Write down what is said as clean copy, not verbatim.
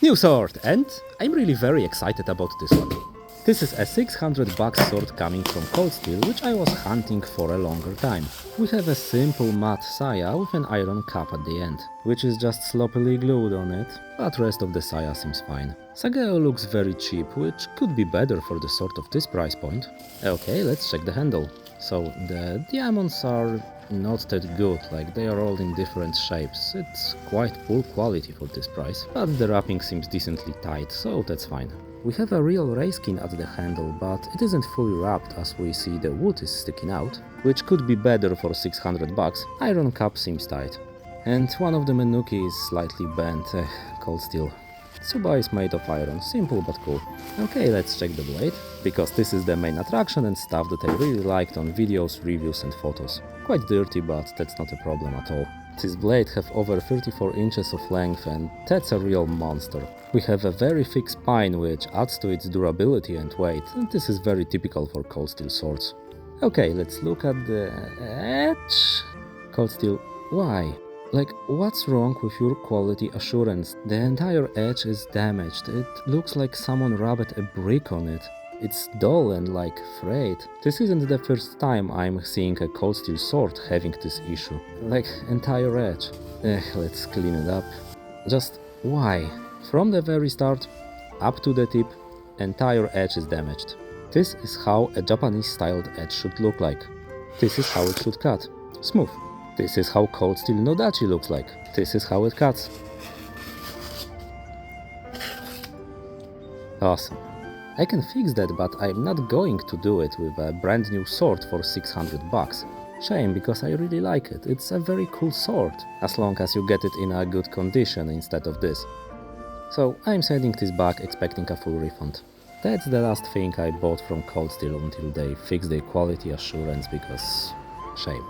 New sword, and I'm really very excited about this one. This is a 600 bucks sword coming from ColdSteel, which I was hunting for a longer time. We have a simple matte saya with an iron cap at the end, which is just sloppily glued on it, but rest of the saya seems fine. Sageo looks very cheap, which could be better for the sword of this price point. Okay, let's check the handle. So the diamonds are not that good, like they are all in different shapes. It's quite poor quality for this price, but the wrapping seems decently tight, so that's fine. We have a real rayskin at the handle, but it isn't fully wrapped as we see the wood is sticking out, which could be better for 600 bucks. Iron cap seems tight. And one of the menuki is slightly bent, ColdSteel. Tsuba is made of iron, simple but cool. Okay, let's check the blade, because this is the main attraction and stuff that I really liked on videos, reviews and photos. Quite dirty, but that's not a problem at all. This blade have over 34 inches of length and that's a real monster. We have a very thick spine which adds to its durability and weight, and this is very typical for ColdSteel swords. Okay, let's look at the edge. ColdSteel, why? Like, what's wrong with your quality assurance? The entire edge is damaged. It looks like someone rubbed a brick on it. It's dull and like frayed. This isn't the first time I'm seeing a ColdSteel sword having this issue. Like, entire edge. Let's clean it up. Just why? From the very start, up to the tip, entire edge is damaged. This is how a Japanese styled edge should look like. This is how it should cut. Smooth. This is how ColdSteel Nodachi looks like. This is how it cuts. Awesome. I can fix that, but I'm not going to do it with a brand new sword for 600 bucks. Shame, because I really like it. It's a very cool sword, as long as you get it in a good condition instead of this. So I'm sending this back expecting a full refund. That's the last thing I bought from ColdSteel until they fix their quality assurance, because shame.